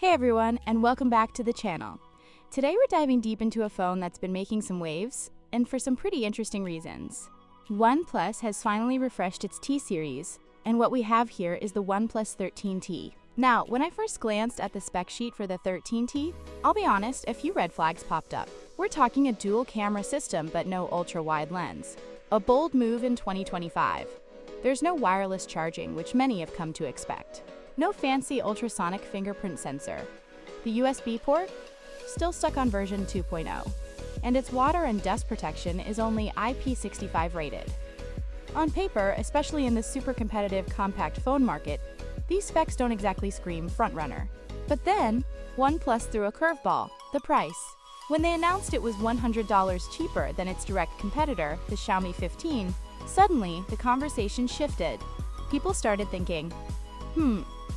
Hey everyone, and welcome back to the channel. Today we're diving deep into a phone that's been making some waves, and for some pretty interesting reasons. OnePlus has finally refreshed its T series, and what we have here is the OnePlus 13T. Now, when I first glanced at the spec sheet for the 13T, I'll be honest, a few red flags popped up. We're talking a dual camera system but no ultra-wide lens. A bold move in 2025. There's no wireless charging, which many have come to expect. No fancy ultrasonic fingerprint sensor. The USB port? Still stuck on version 2.0. And its water and dust protection is only IP65 rated. On paper, especially in the super competitive compact phone market, these specs don't exactly scream frontrunner. But then, OnePlus threw a curveball: the price. When they announced it was $100 cheaper than its direct competitor, the Xiaomi 15, suddenly the conversation shifted. People started thinking,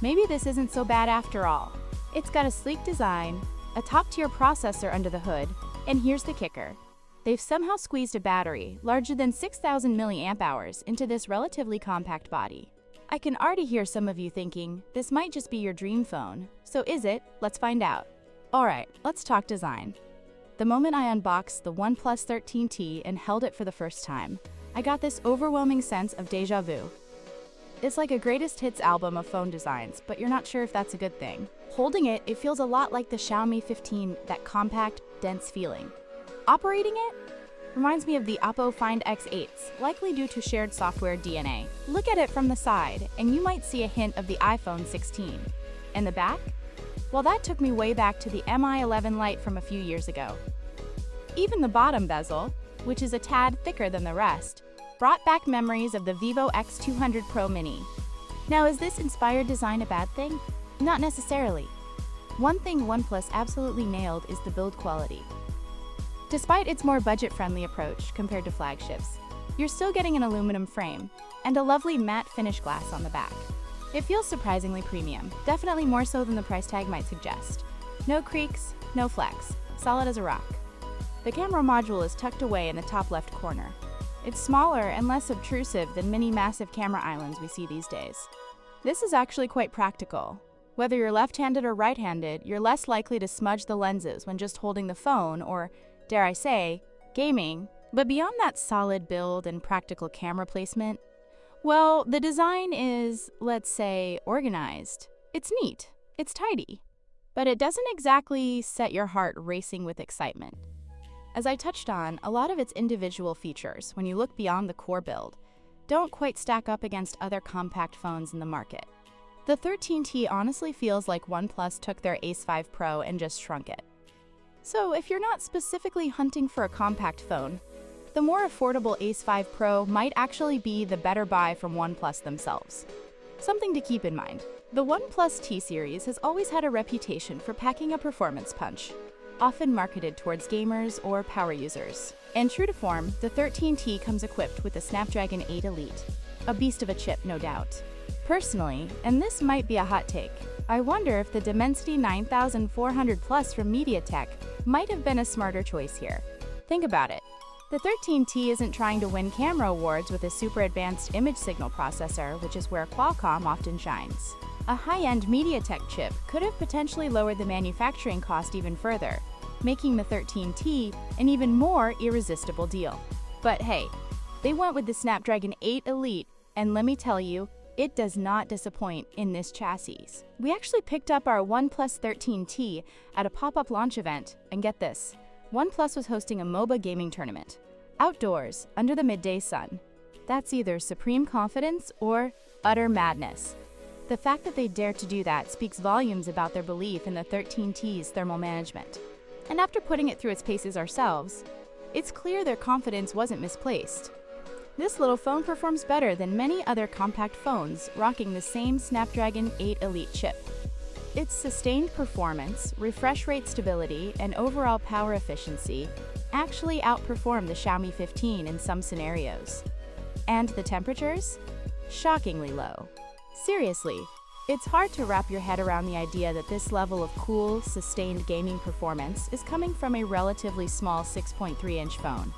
maybe this isn't so bad after all. It's got a sleek design, a top-tier processor under the hood, and here's the kicker. They've somehow squeezed a battery larger than 6,000 mAh into this relatively compact body. I can already hear some of you thinking, this might just be your dream phone. So is it? Let's find out. Alright, let's talk design. The moment I unboxed the OnePlus 13T and held it for the first time, I got this overwhelming sense of déjà vu. It's like a greatest hits album of phone designs, but you're not sure if that's a good thing. Holding it, it feels a lot like the Xiaomi 15, that compact, dense feeling. Operating it? Reminds me of the Oppo Find X8s, likely due to shared software DNA. Look at it from the side, and you might see a hint of the iPhone 16. And the back? Well, that took me way back to the Mi 11 Lite from a few years ago. Even the bottom bezel, which is a tad thicker than the rest, brought back memories of the Vivo X200 Pro Mini. Now, is this inspired design a bad thing? Not necessarily. One thing OnePlus absolutely nailed is the build quality. Despite its more budget-friendly approach compared to flagships, you're still getting an aluminum frame and a lovely matte finish glass on the back. It feels surprisingly premium, definitely more so than the price tag might suggest. No creaks, no flex, solid as a rock. The camera module is tucked away in the top left corner. It's smaller and less obtrusive than many massive camera islands we see these days. This is actually quite practical. Whether you're left-handed or right-handed, you're less likely to smudge the lenses when just holding the phone or, dare I say, gaming. But beyond that solid build and practical camera placement, well, the design is, let's say, organized. It's neat, it's tidy, but it doesn't exactly set your heart racing with excitement. As I touched on, a lot of its individual features, when you look beyond the core build, don't quite stack up against other compact phones in the market. The 13T honestly feels like OnePlus took their Ace 5 Pro and just shrunk it. So if you're not specifically hunting for a compact phone, the more affordable Ace 5 Pro might actually be the better buy from OnePlus themselves. Something to keep in mind. The OnePlus T series has always had a reputation for packing a performance punch, often marketed towards gamers or power users. And true to form, the 13T comes equipped with the Snapdragon 8 Elite, a beast of a chip, no doubt. Personally, and this might be a hot take, I wonder if the Dimensity 9400 Plus from MediaTek might have been a smarter choice here. Think about it. The 13T isn't trying to win camera awards with a super advanced image signal processor, which is where Qualcomm often shines. A high-end MediaTek chip could have potentially lowered the manufacturing cost even further, making the 13T an even more irresistible deal. But hey, they went with the Snapdragon 8 Elite, and let me tell you, it does not disappoint in this chassis. We actually picked up our OnePlus 13T at a pop-up launch event, and get this, OnePlus was hosting a MOBA gaming tournament, outdoors, under the midday sun. That's either supreme confidence or utter madness. The fact that they dared to do that speaks volumes about their belief in the 13T's thermal management. And after putting it through its paces ourselves, it's clear their confidence wasn't misplaced. This little phone performs better than many other compact phones rocking the same Snapdragon 8 Elite chip. Its sustained performance, refresh rate stability, and overall power efficiency actually outperform the Xiaomi 15 in some scenarios. And the temperatures? Shockingly low. Seriously, it's hard to wrap your head around the idea that this level of cool, sustained gaming performance is coming from a relatively small 6.3-inch phone.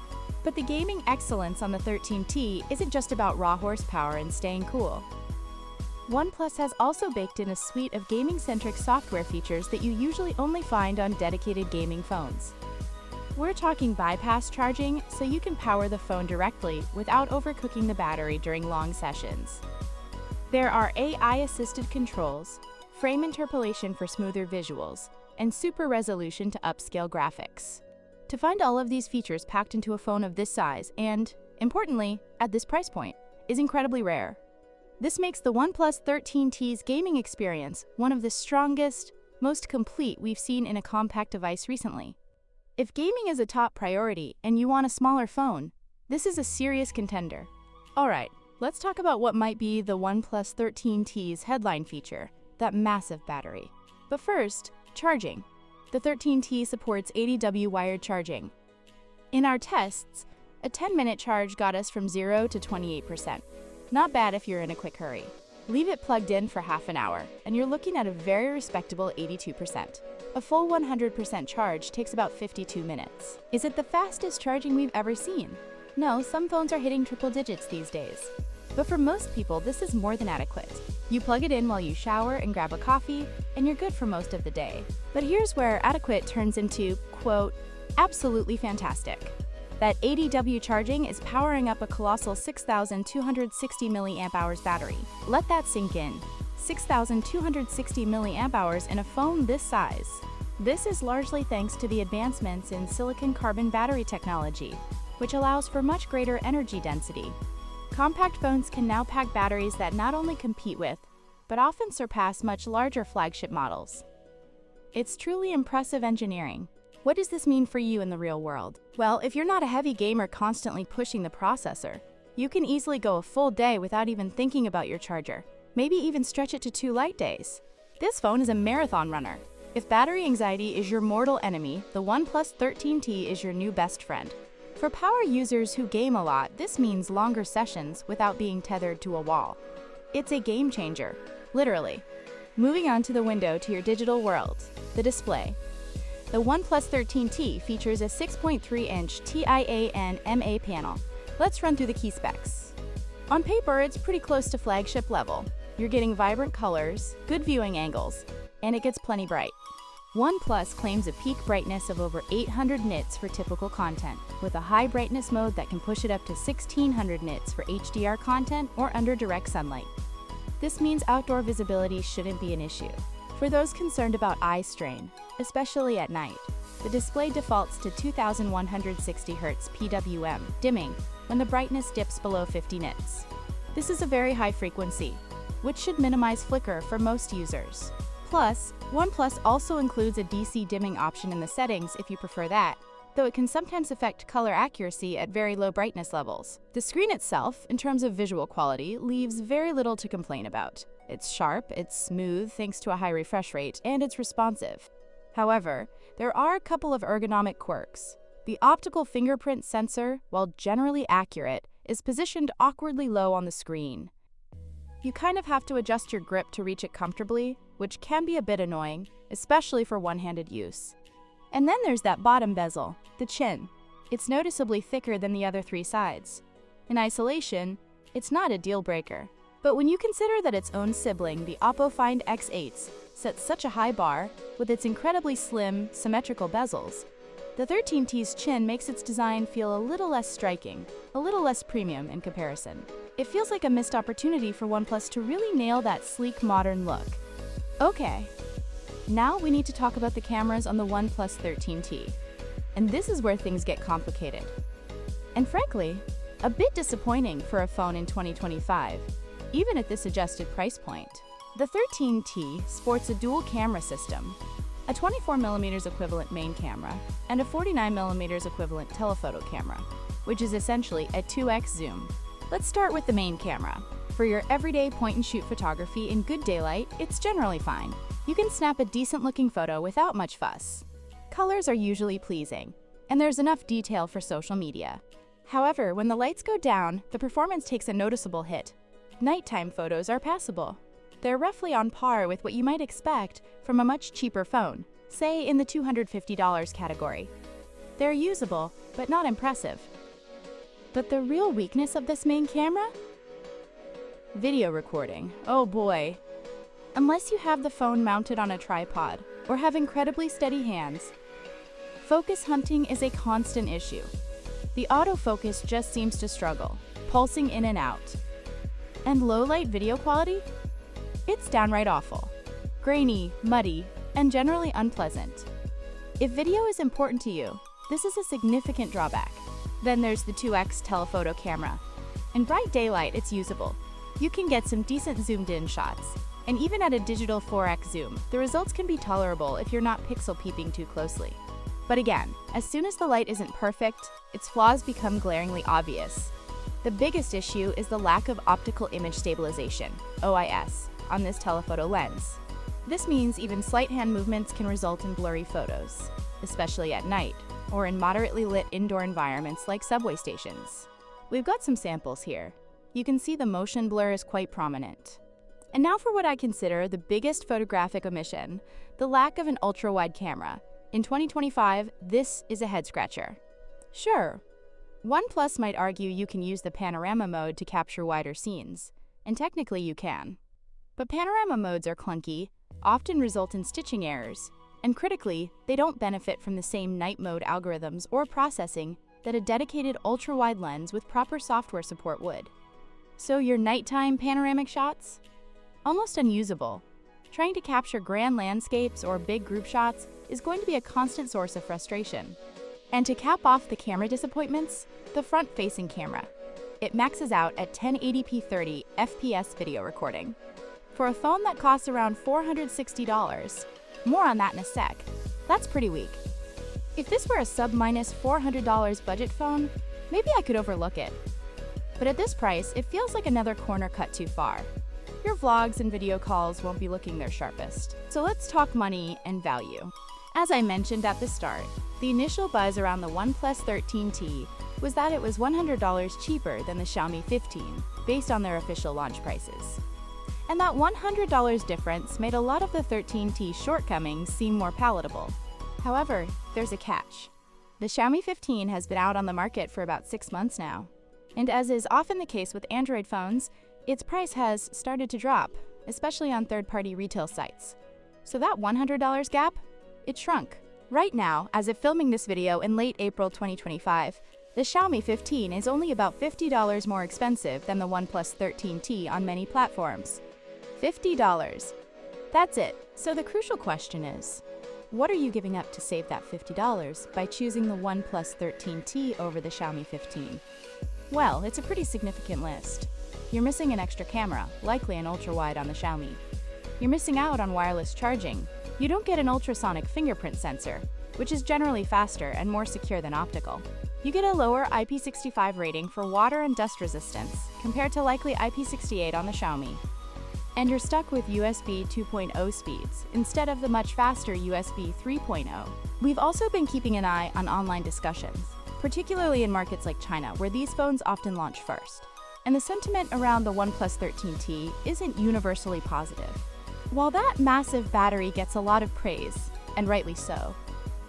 But the gaming excellence on the 13T isn't just about raw horsepower and staying cool. OnePlus has also baked in a suite of gaming-centric software features that you usually only find on dedicated gaming phones. We're talking bypass charging, so you can power the phone directly without overcooking the battery during long sessions. There are AI-assisted controls, frame interpolation for smoother visuals, and super resolution to upscale graphics. To find all of these features packed into a phone of this size and, importantly, at this price point, is incredibly rare. This makes the OnePlus 13T's gaming experience one of the strongest, most complete we've seen in a compact device recently. If gaming is a top priority and you want a smaller phone, this is a serious contender. Alright, let's talk about what might be the OnePlus 13T's headline feature, that massive battery. But first, charging. The 13T supports 80W wired charging. In our tests, a 10-minute charge got us from 0 to 28%. Not bad if you're in a quick hurry. Leave it plugged in for half an hour, and you're looking at a very respectable 82%. A full 100% charge takes about 52 minutes. Is it the fastest charging we've ever seen? No, some phones are hitting triple digits these days. But for most people, this is more than adequate. You plug it in while you shower and grab a coffee, and you're good for most of the day. But here's where adequate turns into, quote, absolutely fantastic. That 80W charging is powering up a colossal 6,260 mAh battery. Let that sink in. 6,260 mAh in a phone this size. This is largely thanks to the advancements in silicon-carbon battery technology, which allows for much greater energy density. Compact phones can now pack batteries that not only compete with, but often surpass much larger flagship models. It's truly impressive engineering. What does this mean for you in the real world? Well, if you're not a heavy gamer constantly pushing the processor, you can easily go a full day without even thinking about your charger. Maybe even stretch it to 2 light days. This phone is a marathon runner. If battery anxiety is your mortal enemy, the OnePlus 13T is your new best friend. For power users who game a lot, this means longer sessions without being tethered to a wall. It's a game changer, literally. Moving on to the window to your digital world, the display. The OnePlus 13T features a 6.3-inch TIA-N-MA panel. Let's run through the key specs. On paper, it's pretty close to flagship level. You're getting vibrant colors, good viewing angles, and it gets plenty bright. OnePlus claims a peak brightness of over 800 nits for typical content, with a high brightness mode that can push it up to 1600 nits for HDR content or under direct sunlight. This means outdoor visibility shouldn't be an issue. For those concerned about eye strain, especially at night, the display defaults to 2160 Hz PWM, dimming when the brightness dips below 50 nits. This is a very high frequency, which should minimize flicker for most users. Plus, OnePlus also includes a DC dimming option in the settings if you prefer that, though it can sometimes affect color accuracy at very low brightness levels. The screen itself, in terms of visual quality, leaves very little to complain about. It's sharp, it's smooth thanks to a high refresh rate, and it's responsive. However, there are a couple of ergonomic quirks. The optical fingerprint sensor, while generally accurate, is positioned awkwardly low on the screen. You kind of have to adjust your grip to reach it comfortably, which can be a bit annoying, especially for one-handed use. And then there's that bottom bezel, the chin. It's noticeably thicker than the other 3 sides. In isolation, it's not a deal breaker. But when you consider that its own sibling, the Oppo Find X8s, sets such a high bar with its incredibly slim, symmetrical bezels, the 13T's chin makes its design feel a little less striking, a little less premium in comparison. It feels like a missed opportunity for OnePlus to really nail that sleek, modern look. Okay, now we need to talk about the cameras on the OnePlus 13T. And this is where things get complicated. And frankly, a bit disappointing for a phone in 2025. Even at this adjusted price point. The 13T sports a dual camera system, a 24mm equivalent main camera, and a 49mm equivalent telephoto camera, which is essentially a 2x zoom. Let's start with the main camera. For your everyday point-and-shoot photography in good daylight, it's generally fine. You can snap a decent-looking photo without much fuss. Colors are usually pleasing, and there's enough detail for social media. However, when the lights go down, the performance takes a noticeable hit. Nighttime photos are passable. They're roughly on par with what you might expect from a much cheaper phone, say in the $250 category. They're usable, but not impressive. But the real weakness of this main camera? Video recording. Oh boy. Unless you have the phone mounted on a tripod or have incredibly steady hands, focus hunting is a constant issue. The autofocus just seems to struggle, pulsing in and out. And low-light video quality? It's downright awful. Grainy, muddy, and generally unpleasant. If video is important to you, this is a significant drawback. Then there's the 2x telephoto camera. In bright daylight, it's usable. You can get some decent zoomed-in shots. And even at a digital 4x zoom, the results can be tolerable if you're not pixel peeping too closely. But again, as soon as the light isn't perfect, its flaws become glaringly obvious. The biggest issue is the lack of optical image stabilization, OIS, on this telephoto lens. This means even slight hand movements can result in blurry photos, especially at night, or in moderately lit indoor environments like subway stations. We've got some samples here. You can see the motion blur is quite prominent. And now for what I consider the biggest photographic omission, the lack of an ultra-wide camera. In 2025, this is a head-scratcher. Sure, OnePlus might argue you can use the panorama mode to capture wider scenes, and technically you can. But panorama modes are clunky, often result in stitching errors, and critically, they don't benefit from the same night mode algorithms or processing that a dedicated ultra-wide lens with proper software support would. So your nighttime panoramic shots? Almost unusable. Trying to capture grand landscapes or big group shots is going to be a constant source of frustration. And to cap off the camera disappointments, the front-facing camera. It maxes out at 1080p 30 FPS video recording. For a phone that costs around $460, more on that in a sec, that's pretty weak. If this were a sub-$400 budget phone, maybe I could overlook it. But at this price, it feels like another corner cut too far. Your vlogs and video calls won't be looking their sharpest. So let's talk money and value. As I mentioned at the start, the initial buzz around the OnePlus 13T was that it was $100 cheaper than the Xiaomi 15, based on their official launch prices. And that $100 difference made a lot of the 13T shortcomings seem more palatable. However, there's a catch. The Xiaomi 15 has been out on the market for about 6 months now. And as is often the case with Android phones, its price has started to drop, especially on third-party retail sites. So that $100 gap, it shrunk. Right now, as of filming this video in late April 2025, the Xiaomi 15 is only about $50 more expensive than the OnePlus 13T on many platforms. $50. That's it. So the crucial question is, what are you giving up to save that $50 by choosing the OnePlus 13T over the Xiaomi 15? Well, it's a pretty significant list. You're missing an extra camera, likely an ultra-wide on the Xiaomi. You're missing out on wireless charging. You don't get an ultrasonic fingerprint sensor, which is generally faster and more secure than optical. You get a lower IP65 rating for water and dust resistance, compared to likely IP68 on the Xiaomi. And you're stuck with USB 2.0 speeds, instead of the much faster USB 3.0. We've also been keeping an eye on online discussions, particularly in markets like China, where these phones often launch first. And the sentiment around the OnePlus 13T isn't universally positive. While that massive battery gets a lot of praise, and rightly so,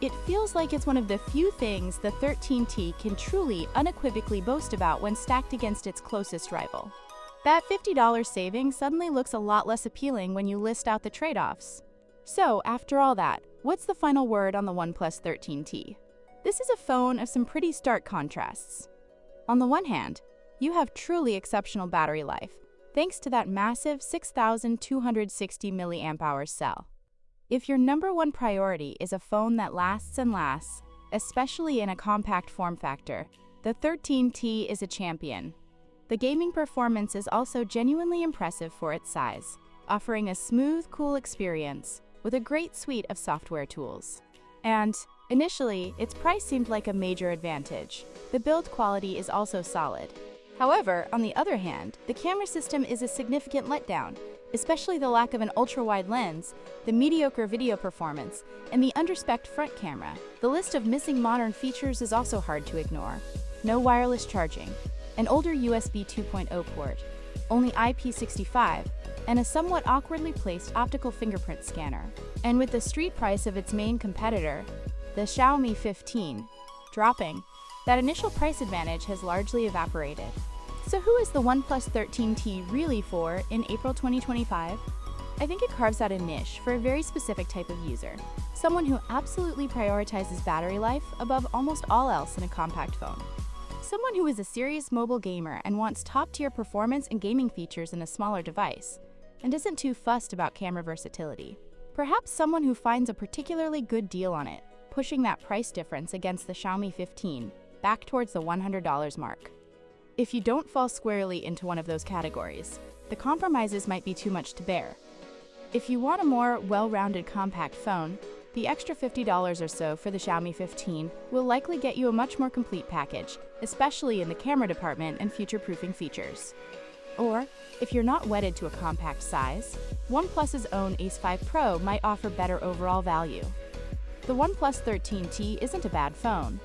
it feels like it's one of the few things the 13T can truly unequivocally boast about when stacked against its closest rival. That $50 saving suddenly looks a lot less appealing when you list out the trade-offs. So, after all that, what's the final word on the OnePlus 13T? This is a phone of some pretty stark contrasts. On the one hand, you have truly exceptional battery life, thanks to that massive 6,260 mAh cell. If your number one priority is a phone that lasts and lasts, especially in a compact form factor, the 13T is a champion. The gaming performance is also genuinely impressive for its size, offering a smooth, cool experience with a great suite of software tools. And initially, its price seemed like a major advantage. The build quality is also solid. However, on the other hand, the camera system is a significant letdown, especially the lack of an ultra-wide lens, the mediocre video performance, and the underspec'd front camera. The list of missing modern features is also hard to ignore. No wireless charging, an older USB 2.0 port, only IP65, and a somewhat awkwardly placed optical fingerprint scanner. And with the street price of its main competitor, the Xiaomi 15, dropping, that initial price advantage has largely evaporated. So who is the OnePlus 13T really for in April 2025? I think it carves out a niche for a very specific type of user, someone who absolutely prioritizes battery life above almost all else in a compact phone. Someone who is a serious mobile gamer and wants top-tier performance and gaming features in a smaller device, and isn't too fussed about camera versatility. Perhaps someone who finds a particularly good deal on it, pushing that price difference against the Xiaomi 15 back towards the $100 mark. If you don't fall squarely into one of those categories, the compromises might be too much to bear. If you want a more well-rounded compact phone, the extra $50 or so for the Xiaomi 15 will likely get you a much more complete package, especially in the camera department and future-proofing features. Or, if you're not wedded to a compact size, OnePlus's own Ace 5 Pro might offer better overall value. The OnePlus 13T isn't a bad phone.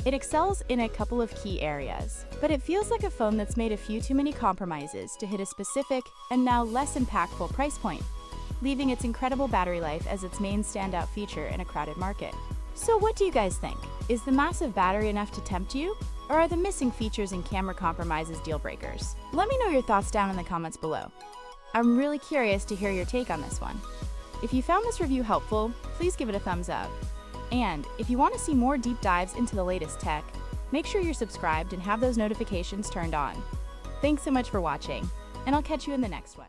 It excels in a couple of key areas, but it feels like a phone that's made a few too many compromises to hit a specific and now less impactful price point, leaving its incredible battery life as its main standout feature in a crowded market. So what do you guys think? Is the massive battery enough to tempt you? Or are the missing features and camera compromises deal breakers? Let me know your thoughts down in the comments below. I'm really curious to hear your take on this one. If you found this review helpful, please give it a thumbs up. And if you want to see more deep dives into the latest tech, make sure you're subscribed and have those notifications turned on. Thanks so much for watching, and I'll catch you in the next one.